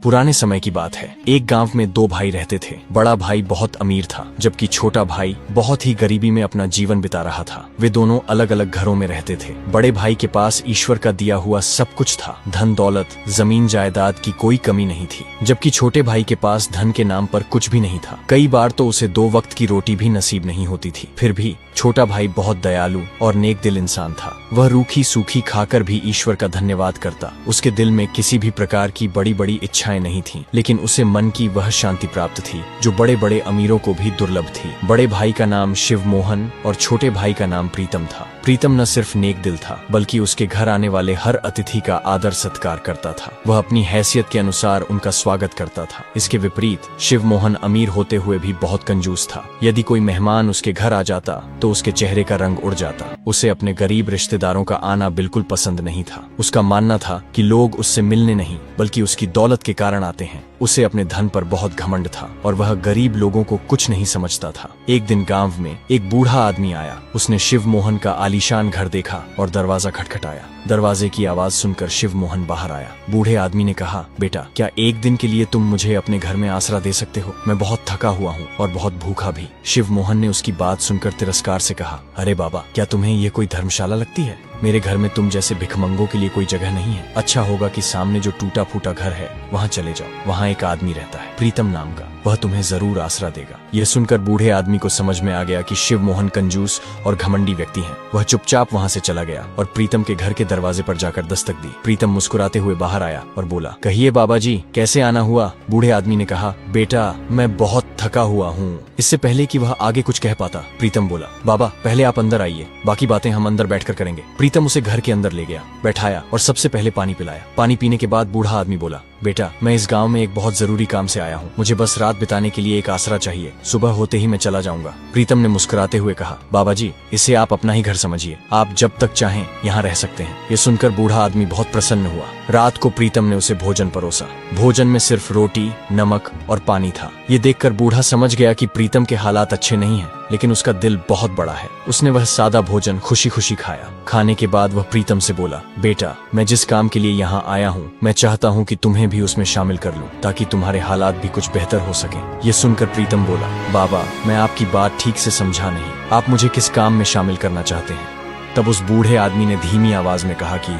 पुराने समय की बात है। एक गांव में दो भाई रहते थे। बड़ा भाई बहुत अमीर था, जबकि छोटा भाई बहुत ही गरीबी में अपना जीवन बिता रहा था। वे दोनों अलग अलग घरों में रहते थे। बड़े भाई के पास ईश्वर का दिया हुआ सब कुछ था। धन दौलत, जमीन जायदाद की कोई कमी नहीं थी, जबकि छोटे भाई के पास धन के नाम पर कुछ भी नहीं था। कई बार तो उसे 2 वक्त की रोटी भी नसीब नहीं होती थी। फिर भी छोटा भाई बहुत दयालु और नेक दिल इंसान था। वह रूखी सूखी खाकर भी ईश्वर का धन्यवाद करता। उसके दिल में किसी भी प्रकार की बड़ी बड़ी इच्छाएं नहीं थीं, लेकिन उसे मन की वह शांति प्राप्त थी जो बड़े बड़े अमीरों को भी दुर्लभ थी। बड़े भाई का नाम शिव मोहन और छोटे भाई का नाम प्रीतम था। प्रीतम न सिर्फ नेक दिल था, बल्कि उसके घर आने वाले हर अतिथि का आदर सत्कार करता था। वह अपनी हैसियत के अनुसार उनका स्वागत करता था। इसके विपरीत शिव मोहन अमीर होते हुए भी बहुत कंजूस था। यदि कोई मेहमान उसके घर आ जाता तो उसके चेहरे का रंग उड़ जाता। उसे अपने गरीब रिश्तेदारों का आना बिल्कुल पसंद नहीं था। उसका मानना था कि लोग उससे मिलने नहीं, बल्कि उसकी दौलत के कारण आते हैं। उसे अपने धन पर बहुत घमंड था और वह गरीब लोगों को कुछ नहीं समझता था। एक दिन गांव में एक बूढ़ा आदमी आया। उसने शिव मोहन का आलीशान घर देखा और दरवाजा खटखटाया। दरवाजे की आवाज सुनकर शिव मोहन बाहर आया। बूढ़े आदमी ने कहा, बेटा, क्या एक दिन के लिए तुम मुझे अपने घर में आसरा दे सकते हो? मैं बहुत थका हुआ हूँ और बहुत भूखा भी। शिव मोहन ने उसकी बात सुनकर तिरस्कार से कहा, अरे बाबा, क्या तुम्हें ये कोई धर्मशाला लगती है? मेरे घर में तुम जैसे भिखमंगों के लिए कोई जगह नहीं है। अच्छा होगा कि सामने जो टूटा फूटा घर है वहाँ चले जाओ। वहाँ एक आदमी रहता है, प्रीतम नाम का। वह तुम्हें जरूर आसरा देगा। यह सुनकर बूढ़े आदमी को समझ में आ गया कि शिव मोहन कंजूस और घमंडी व्यक्ति हैं। वह चुपचाप वहाँ से चला गया और प्रीतम के घर के दरवाजे पर जाकर दस्तक दी। प्रीतम मुस्कुराते हुए बाहर आया और बोला, कहिए बाबा जी, कैसे आना हुआ? बूढ़े आदमी ने कहा, बेटा, मैं बहुत थका हुआ हूँ। इससे पहले कि वह आगे कुछ कह पाता, प्रीतम बोला, बाबा, पहले आप अंदर आइए, बाकी बातें हम अंदर बैठकर करेंगे। प्रीतम उसे घर के अंदर ले गया, बैठाया और सबसे पहले पानी पिलाया। पानी पीने के बाद बूढ़ा आदमी बोला, बेटा, मैं इस गांव में एक बहुत जरूरी काम से आया हूँ। मुझे बस रात बिताने के लिए एक आसरा चाहिए। सुबह होते ही मैं चला जाऊंगा। प्रीतम ने मुस्कुराते हुए कहा, बाबा जी, इसे आप अपना ही घर समझिए। आप जब तक चाहें यहाँ रह सकते हैं। ये सुनकर बूढ़ा आदमी बहुत प्रसन्न हुआ। रात को प्रीतम ने उसे भोजन परोसा। भोजन में सिर्फ रोटी, नमक और पानी था। ये देखकर बूढ़ा समझ गया कि प्रीतम के हालात अच्छे नहीं हैं, लेकिन उसका दिल बहुत बड़ा है। उसने वह सादा भोजन खुशी खुशी खाया। खाने के बाद वह प्रीतम से बोला, बेटा, मैं जिस काम के लिए यहाँ आया हूँ, मैं चाहता हूँ कि तुम्हें भी उसमें शामिल कर लूँ, ताकि तुम्हारे हालात भी कुछ बेहतर हो सके। ये सुनकर प्रीतम बोला, बाबा, मैं आपकी बात ठीक से समझा नहीं। आप मुझे किस काम में शामिल करना चाहते हैं? तब उस बूढ़े आदमी ने धीमी आवाज में कहा कि,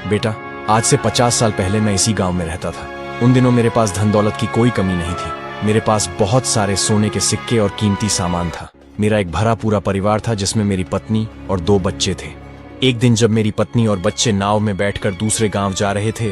बेटा, आज से 50 साल पहले मैं इसी गाँव में रहता था। उन दिनों मेरे पास धन दौलत की कोई कमी नहीं थी। मेरे पास बहुत सारे सोने के सिक्के और कीमती सामान था। मेरा एक भरा पूरा परिवार था, जिसमें मेरी पत्नी और 2 बच्चे थे। एक दिन जब मेरी पत्नी और बच्चे नाव में बैठकर दूसरे गांव जा रहे थे,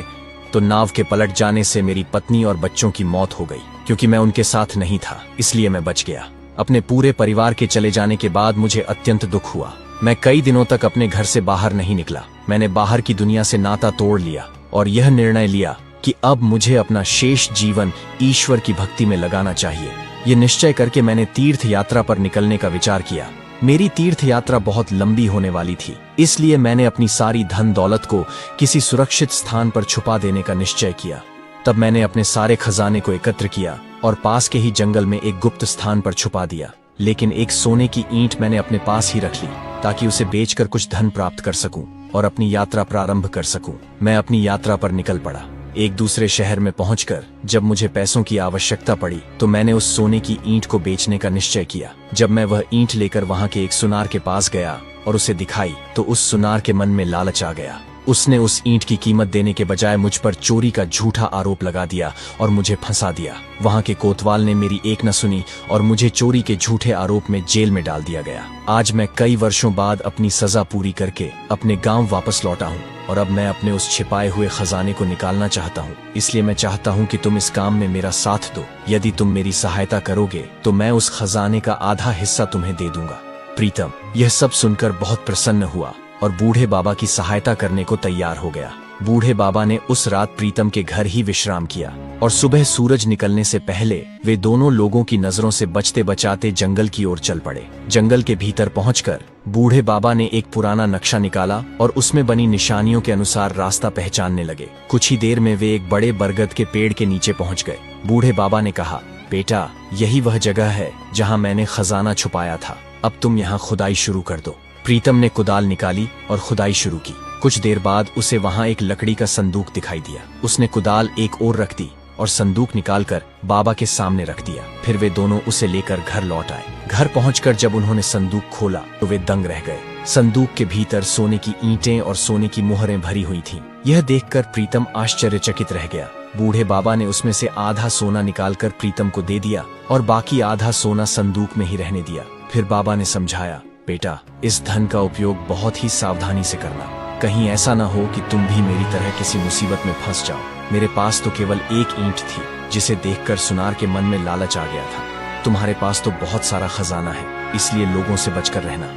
तो नाव के पलट जाने से मेरी पत्नी और बच्चों की मौत हो गई। क्योंकि मैं उनके साथ नहीं था, इसलिए मैं बच गया। अपने पूरे परिवार के चले जाने के बाद मुझे अत्यंत दुख हुआ। मैं कई दिनों तक अपने घर से बाहर नहीं निकला। मैंने बाहर की दुनिया से नाता तोड़ लिया और यह निर्णय लिया कि अब मुझे अपना शेष जीवन ईश्वर की भक्ति में लगाना चाहिए। ये निश्चय करके मैंने तीर्थ यात्रा पर निकलने का विचार किया। मेरी तीर्थ यात्रा बहुत लंबी होने वाली थी, इसलिए मैंने अपनी सारी धन दौलत को किसी सुरक्षित स्थान पर छुपा देने का निश्चय किया। तब मैंने अपने सारे खजाने को एकत्र किया और पास के ही जंगल में एक गुप्त स्थान पर छुपा दिया। लेकिन एक सोने की ईंट मैंने अपने पास ही रख ली, ताकि उसे बेचकर कुछ धन प्राप्त कर सकूं और अपनी यात्रा प्रारंभ कर सकूं। मैं अपनी यात्रा पर निकल पड़ा। एक दूसरे शहर में पहुंचकर जब मुझे पैसों की आवश्यकता पड़ी, तो मैंने उस सोने की ईंट को बेचने का निश्चय किया। जब मैं वह ईंट लेकर वहां के एक सुनार के पास गया और उसे दिखाई, तो उस सुनार के मन में लालच आ गया। उसने उस ईंट की कीमत देने के बजाय मुझ पर चोरी का झूठा आरोप लगा दिया और मुझे फंसा दिया। वहां के कोतवाल ने मेरी एक न सुनी और मुझे चोरी के झूठे आरोप में जेल में डाल दिया गया। आज मैं कई वर्षों बाद अपनी सजा पूरी करके अपने गांव वापस लौटा हूं और अब मैं अपने उस छिपाए हुए खजाने को निकालना चाहता हूं। इसलिए मैं चाहता हूं कि तुम इस काम में मेरा साथ दो। यदि तुम मेरी सहायता करोगे तो मैं उस खजाने का आधा हिस्सा तुम्हें दे दूंगा। प्रीतम यह सब सुनकर बहुत प्रसन्न हुआ और बूढ़े बाबा की सहायता करने को तैयार हो गया। बूढ़े बाबा ने उस रात प्रीतम के घर ही विश्राम किया और सुबह सूरज निकलने से पहले वे दोनों लोगों की नजरों से बचते बचाते जंगल की ओर चल पड़े। जंगल के भीतर पहुंचकर बूढ़े बाबा ने एक पुराना नक्शा निकाला और उसमें बनी निशानियों के अनुसार रास्ता पहचानने लगे। कुछ ही देर में वे एक बड़े बरगद के पेड़ के नीचे पहुंच गए। बूढ़े बाबा ने कहा, बेटा, यही वह जगह है जहां मैंने खजाना छुपाया था। अब तुम यहाँ खुदाई शुरू कर दो। प्रीतम ने कुदाल निकाली और खुदाई शुरू की। कुछ देर बाद उसे वहां एक लकड़ी का संदूक दिखाई दिया। उसने कुदाल एक ओर रख दी और संदूक निकालकर बाबा के सामने रख दिया। फिर वे दोनों उसे लेकर घर लौट आए। घर पहुंचकर जब उन्होंने संदूक खोला तो वे दंग रह गए। संदूक के भीतर सोने की ईंटें और सोने की मुहरें भरी हुई थीं। यह देखकर प्रीतम आश्चर्यचकित रह गया। बूढ़े बाबा ने उसमें से आधा सोना निकालकर प्रीतम को दे दिया और बाकी आधा सोना संदूक में ही रहने दिया। फिर बाबा ने समझाया, बेटा, इस धन का उपयोग बहुत ही सावधानी से करना। कहीं ऐसा ना हो कि तुम भी मेरी तरह किसी मुसीबत में फंस जाओ। मेरे पास तो केवल एक ईंट थी जिसे देखकर सुनार के मन में लालच आ गया था। तुम्हारे पास तो बहुत सारा खजाना है, इसलिए लोगों से बचकर रहना।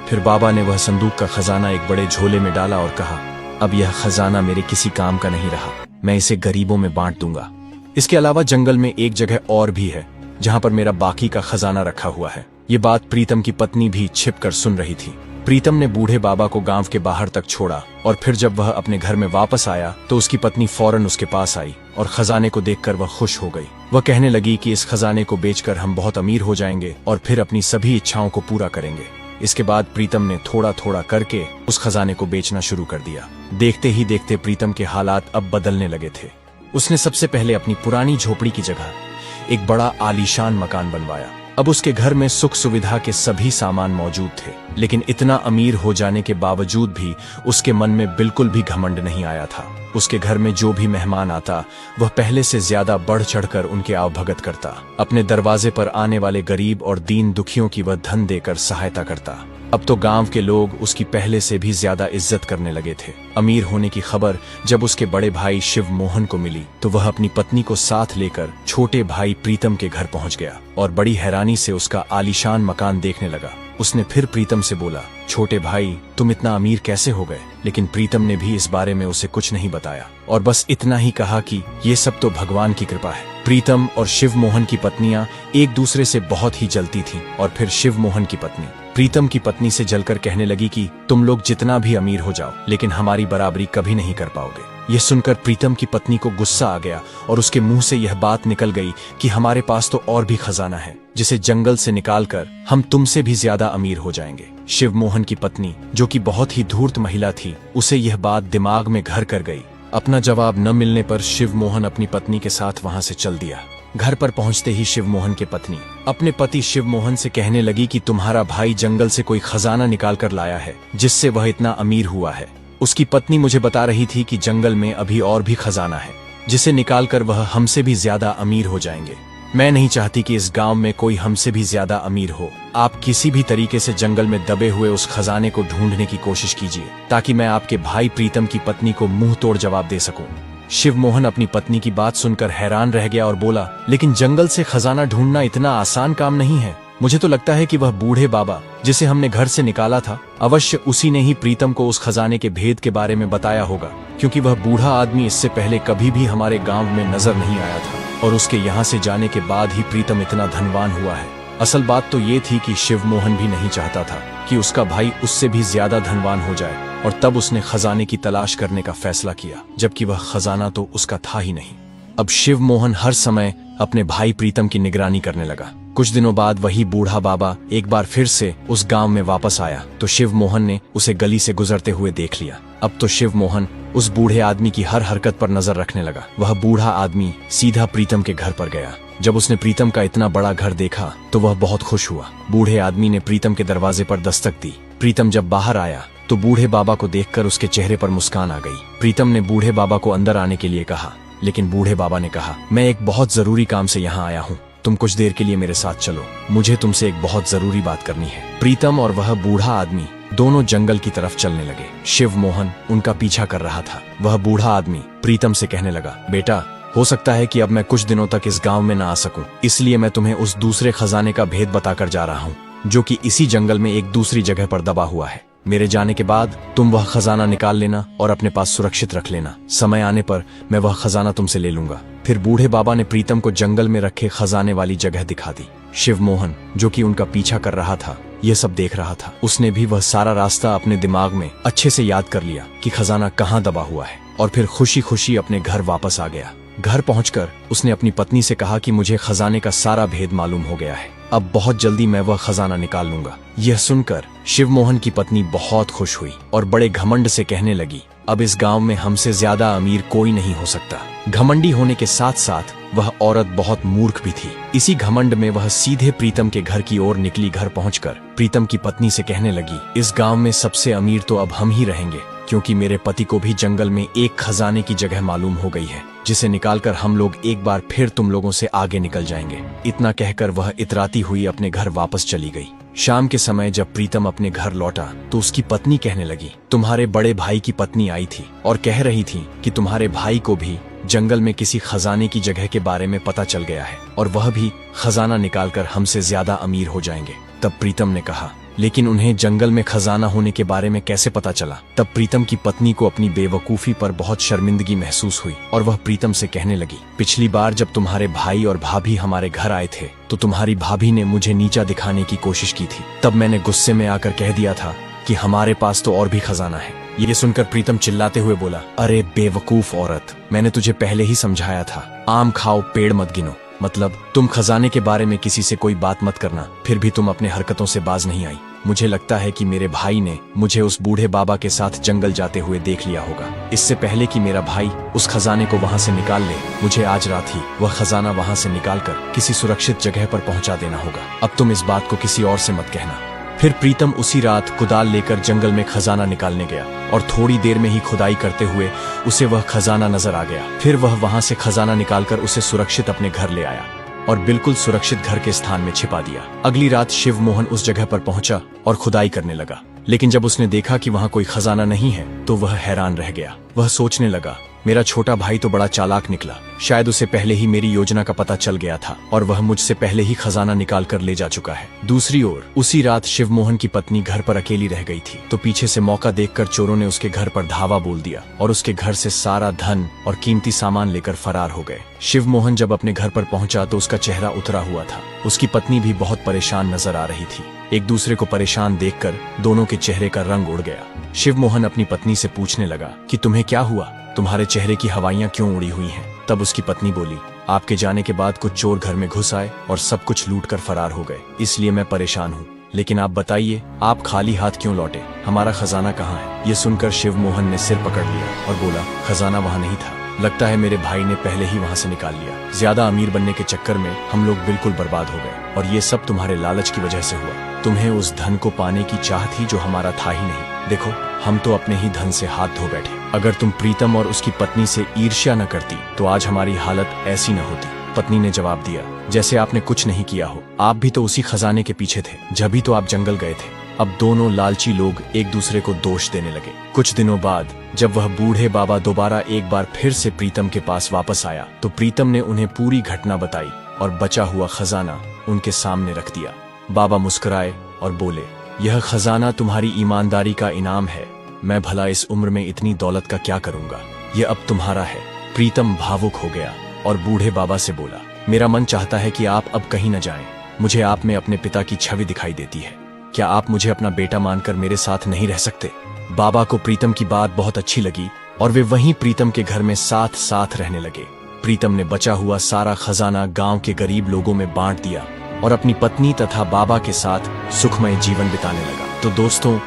फिर बाबा ने वह संदूक का खजाना एक बड़े झोले में डाला और कहा, अब यह खजाना मेरे किसी काम का नहीं रहा, मैं इसे गरीबों में बांट दूंगा। इसके अलावा जंगल में एक जगह और भी है जहां पर मेरा बाकी का खजाना रखा हुआ है। ये बात प्रीतम की पत्नी भी छिपकर सुन रही थी। प्रीतम ने बूढ़े बाबा को गांव के बाहर तक छोड़ा और फिर जब वह अपने घर में वापस आया तो उसकी पत्नी फौरन उसके पास आई और खजाने को देखकर वह खुश हो गई। वह कहने लगी कि इस खजाने को बेचकर हम बहुत अमीर हो जाएंगे और फिर अपनी सभी इच्छाओं को पूरा करेंगे। इसके बाद प्रीतम ने थोड़ा थोड़ा करके उस खजाने को बेचना शुरू कर दिया। देखते ही देखते प्रीतम के हालात अब बदलने लगे थे। उसने सबसे पहले अपनी पुरानी झोपड़ी की जगह एक बड़ा आलीशान मकान बनवाया। अब उसके घर में सुख सुविधा के सभी सामान मौजूद थे, लेकिन इतना अमीर हो जाने के बावजूद भी उसके मन में बिल्कुल भी घमंड नहीं आया था। उसके घर में जो भी मेहमान आता वह पहले से ज्यादा बढ़ चढ़कर उनके आवभगत करता। अपने दरवाजे पर आने वाले गरीब और दीन दुखियों की वह धन देकर सहायता करता। अब तो गांव के लोग उसकी पहले से भी ज्यादा इज्जत करने लगे थे। अमीर होने की खबर जब उसके बड़े भाई शिव मोहन को मिली तो वह अपनी पत्नी को साथ लेकर छोटे भाई प्रीतम के घर पहुंच गया और बड़ी हैरानी से उसका आलीशान मकान देखने लगा। उसने फिर प्रीतम से बोला, छोटे भाई, तुम इतना अमीर कैसे हो गए? लेकिन प्रीतम ने भी इस बारे में उसे कुछ नहीं बताया और बस इतना ही कहा कि ये सब तो भगवान की कृपा है। प्रीतम और शिव मोहन की पत्नियां एक दूसरे से बहुत ही जलती थीं और फिर शिव मोहन की पत्नी प्रीतम की पत्नी से जलकर कहने लगी कि तुम लोग जितना भी अमीर हो जाओ लेकिन हमारी बराबरी कभी नहीं कर पाओगे। यह सुनकर प्रीतम की पत्नी को गुस्सा आ गया और उसके मुंह से यह बात निकल गई कि हमारे पास तो और भी खजाना है जिसे जंगल से निकालकर हम तुमसे भी ज्यादा अमीर हो जाएंगे। शिव मोहन की पत्नी, जो कि बहुत ही धूर्त महिला थी, उसे यह बात दिमाग में घर कर गई। अपना जवाब न मिलने पर शिव मोहन अपनी पत्नी के साथ वहां से चल दिया। घर पर पहुंचते ही शिव मोहन की पत्नी अपने पति शिव मोहन से कहने लगी कि तुम्हारा भाई जंगल से कोई खजाना निकाल कर लाया है जिससे वह इतना अमीर हुआ है। उसकी पत्नी मुझे बता रही थी कि जंगल में अभी और भी खजाना है जिसे निकालकर वह हमसे भी ज्यादा अमीर हो जाएंगे। मैं नहीं चाहती कि इस गांव में कोई हमसे भी ज्यादा अमीर हो। आप किसी भी तरीके से जंगल में दबे हुए उस खजाने को ढूंढने की कोशिश कीजिए ताकि मैं आपके भाई प्रीतम की पत्नी को मुंह तोड़ जवाब दे सकूं। शिव मोहन अपनी पत्नी की बात सुनकर हैरान रह गया और बोला, लेकिन जंगल से खजाना ढूंढना इतना आसान काम नहीं है। मुझे तो लगता है कि वह बूढ़े बाबा जिसे हमने घर से निकाला था, अवश्य उसी ने ही प्रीतम को उस खजाने के भेद के बारे में बताया होगा, क्योंकि वह बूढ़ा आदमी इससे पहले कभी भी हमारे गांव में नजर नहीं आया था और उसके यहाँ से जाने के बाद ही प्रीतम इतना धनवान हुआ है। असल बात तो ये थी कि शिव मोहन भी नहीं चाहता था कि उसका भाई उससे भी ज्यादा धनवान हो जाए और तब उसने खजाने की तलाश करने का फैसला किया, जबकि वह खजाना तो उसका था ही नहीं। अब शिव मोहन हर समय अपने भाई प्रीतम की निगरानी करने लगा। कुछ दिनों बाद वही बूढ़ा बाबा एक बार फिर से उस गांव में वापस आया तो शिव मोहन ने उसे गली से गुजरते हुए देख लिया। अब तो शिव मोहन उस बूढ़े आदमी की हर हरकत पर नजर रखने लगा। वह बूढ़ा आदमी सीधा प्रीतम के घर पर गया। जब उसने प्रीतम का इतना बड़ा घर देखा तो वह बहुत खुश हुआ। बूढ़े आदमी ने प्रीतम के दरवाजे पर दस्तक दी। प्रीतम जब बाहर आया तो बूढ़े बाबा को देखकर उसके चेहरे पर मुस्कान आ गई। प्रीतम ने बूढ़े बाबा को अंदर आने के लिए कहा, लेकिन बूढ़े बाबा ने कहा, मैं एक बहुत जरूरी काम से यहाँ आया हूँ, तुम कुछ देर के लिए मेरे साथ चलो, मुझे तुमसे एक बहुत जरूरी बात करनी है। प्रीतम और वह बूढ़ा आदमी दोनों जंगल की तरफ चलने लगे। शिव मोहन उनका पीछा कर रहा था। वह बूढ़ा आदमी प्रीतम से कहने लगा, बेटा, हो सकता है कि अब मैं कुछ दिनों तक इस गांव में ना आ सकूं, इसलिए मैं तुम्हें उस दूसरे खजाने का भेद बताकर जा रहा हूँ जो कि इसी जंगल में एक दूसरी जगह पर दबा हुआ है। मेरे जाने के बाद तुम वह खजाना निकाल लेना और अपने पास सुरक्षित रख लेना। समय आने पर मैं वह खजाना तुमसे ले लूंगा। फिर बूढ़े बाबा ने प्रीतम को जंगल में रखे खजाने वाली जगह दिखा दी। शिव मोहन, जो कि उनका पीछा कर रहा था, ये सब देख रहा था। उसने भी वह सारा रास्ता अपने दिमाग में अच्छे से याद कर लिया कि खजाना कहाँ दबा हुआ है और फिर खुशी खुशी अपने घर वापस आ गया। घर पहुंचकर उसने अपनी पत्नी से कहा कि मुझे खजाने का सारा भेद मालूम हो गया है, अब बहुत जल्दी मैं वह खजाना निकाल लूंगा। यह सुनकर शिव मोहन की पत्नी बहुत खुश हुई और बड़े घमंड से कहने लगी, अब इस गांव में हमसे ज्यादा अमीर कोई नहीं हो सकता। घमंडी होने के साथ साथ वह औरत बहुत मूर्ख भी थी। इसी घमंड में वह सीधे प्रीतम के घर की ओर निकली। घर पहुंचकर प्रीतम की पत्नी से कहने लगी, इस गांव में सबसे अमीर तो अब हम ही रहेंगे, क्योंकि मेरे पति को भी जंगल में एक खजाने की जगह मालूम हो गई है, जिसे निकालकर हम लोग एक बार फिर तुम लोगों से आगे निकल जाएंगे। इतना कहकर वह इतराती हुई अपने घर वापस चली गई। शाम के समय जब प्रीतम अपने घर लौटा तो उसकी पत्नी कहने लगी, तुम्हारे बड़े भाई की पत्नी आई थी और कह रही थी कि तुम्हारे भाई को भी जंगल में किसी खजाने की जगह के बारे में पता चल गया है और वह भी खजाना निकालकर हमसे ज्यादा अमीर हो जाएंगे। तब प्रीतम ने कहा, लेकिन उन्हें जंगल में खजाना होने के बारे में कैसे पता चला? तब प्रीतम की पत्नी को अपनी बेवकूफी पर बहुत शर्मिंदगी महसूस हुई और वह प्रीतम से कहने लगी, पिछली बार जब तुम्हारे भाई और भाभी हमारे घर आए थे तो तुम्हारी भाभी ने मुझे नीचा दिखाने की कोशिश की थी। तब मैंने गुस्से में आकर कह दिया था कि हमारे पास तो और भी खजाना है। ये सुनकर प्रीतम चिल्लाते हुए बोला, अरे बेवकूफ औरत, मैंने तुझे पहले ही समझाया था, आम खाओ पेड़ मत गिनो। मतलब तुम खजाने के बारे में किसी से कोई बात मत करना, फिर भी तुम अपने हरकतों से बाज नहीं आई। मुझे लगता है कि मेरे भाई ने मुझे उस बूढ़े बाबा के साथ जंगल जाते हुए देख लिया होगा। इससे पहले कि मेरा भाई उस खजाने को वहां से निकाल ले, मुझे आज रात ही वह खजाना वहां से निकालकर किसी सुरक्षित जगह पर पहुंचा देना होगा। अब तुम इस बात को किसी और से मत कहना। फिर प्रीतम उसी रात कुदाल लेकर जंगल में खजाना निकालने गया और थोड़ी देर में ही खुदाई करते हुए उसे वह खजाना नजर आ गया। फिर वह वहां से खजाना निकालकर उसे सुरक्षित अपने घर ले आया और बिल्कुल सुरक्षित घर के स्थान में छिपा दिया। अगली रात शिव मोहन उस जगह पर पहुंचा और खुदाई करने लगा, लेकिन जब उसने देखा कि वहां कोई खजाना नहीं है तो वह हैरान रह गया। वह सोचने लगा, मेरा छोटा भाई तो बड़ा चालाक निकला, शायद उसे पहले ही मेरी योजना का पता चल गया था और वह मुझसे पहले ही खजाना निकाल कर ले जा चुका है। दूसरी ओर उसी रात शिव मोहन की पत्नी घर पर अकेली रह गई थी, तो पीछे से मौका देखकर चोरों ने उसके घर पर धावा बोल दिया और उसके घर से सारा धन और कीमती सामान लेकर फरार हो गए। शिव मोहन जब अपने घर पर पहुंचा तो उसका चेहरा उतरा हुआ था। उसकी पत्नी भी बहुत परेशान नजर आ रही थी। एक दूसरे को परेशान देखकर दोनों के चेहरे का रंग उड़ गया। शिव मोहन अपनी पत्नी से पूछने लगा कि तुम्हें क्या हुआ, तुम्हारे चेहरे की हवाइयां क्यों उड़ी हुई हैं? तब उसकी पत्नी बोली, आपके जाने के बाद कुछ चोर घर में घुस आए और सब कुछ लूट कर फरार हो गए, इसलिए मैं परेशान हूँ। लेकिन आप बताइए, आप खाली हाथ क्यों लौटे? हमारा खजाना कहाँ है? ये सुनकर शिव मोहन ने सिर पकड़ लिया और बोला, खजाना वहाँ नहीं था, लगता है मेरे भाई ने पहले ही वहाँ से निकाल लिया। ज्यादा अमीर बनने के चक्कर में हम लोग बिल्कुल बर्बाद हो गए और ये सब तुम्हारे लालच की वजह से हुआ। तुम्हें उस धन को पाने की चाह थी जो हमारा था ही नहीं। देखो, हम तो अपने ही धन से हाथ धो बैठे। अगर तुम प्रीतम और उसकी पत्नी से ईर्ष्या न करती तो आज हमारी हालत ऐसी न होती। पत्नी ने जवाब दिया, जैसे आपने कुछ नहीं किया हो, आप भी तो उसी खजाने के पीछे थे, जब भी तो आप जंगल गए थे। अब दोनों लालची लोग एक दूसरे को दोष देने लगे। कुछ दिनों बाद जब वह बूढ़े बाबा दोबारा एक बार फिर से प्रीतम के पास वापस आया तो प्रीतम ने उन्हें पूरी घटना बताई और बचा हुआ खजाना उनके सामने रख दिया। बाबा मुस्कुराए और बोले, यह खजाना तुम्हारी ईमानदारी का इनाम है। मैं भला इस उम्र में इतनी दौलत का क्या करूंगा, यह अब तुम्हारा है। प्रीतम भावुक हो गया और बूढ़े बाबा से बोला, मेरा मन चाहता है कि आप अब कहीं न जाएं। मुझे आप में अपने पिता की छवि दिखाई देती है। क्या आप मुझे अपना बेटा मानकर मेरे साथ नहीं रह सकते? बाबा को प्रीतम की बात बहुत अच्छी लगी और वे वहीं प्रीतम के घर में साथ साथ रहने लगे। प्रीतम ने बचा हुआ सारा खजाना गांव के गरीब लोगों में बांट दिया और अपनी पत्नी तथा बाबा के साथ सुखमय जीवन बिताने लगा। तो दोस्तों,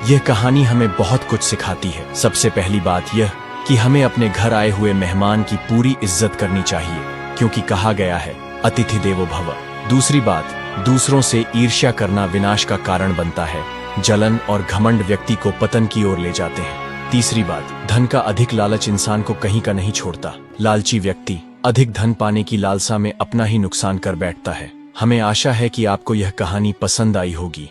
यह कहानी हमें बहुत कुछ सिखाती है। सबसे पहली बात यह कि हमें अपने घर आए हुए मेहमान की पूरी इज्जत करनी चाहिए, क्योंकि कहा गया है अतिथि देवो भव। दूसरी बात, दूसरों से ईर्ष्या करना विनाश का कारण बनता है। जलन और घमंड व्यक्ति को पतन की ओर ले जाते हैं। तीसरी बात, धन का अधिक लालच इंसान को कहीं का नहीं छोड़ता। लालची व्यक्ति अधिक धन पाने की लालसा में अपना ही नुकसान कर बैठता है। हमें आशा है कि आपको यह कहानी पसंद आई होगी।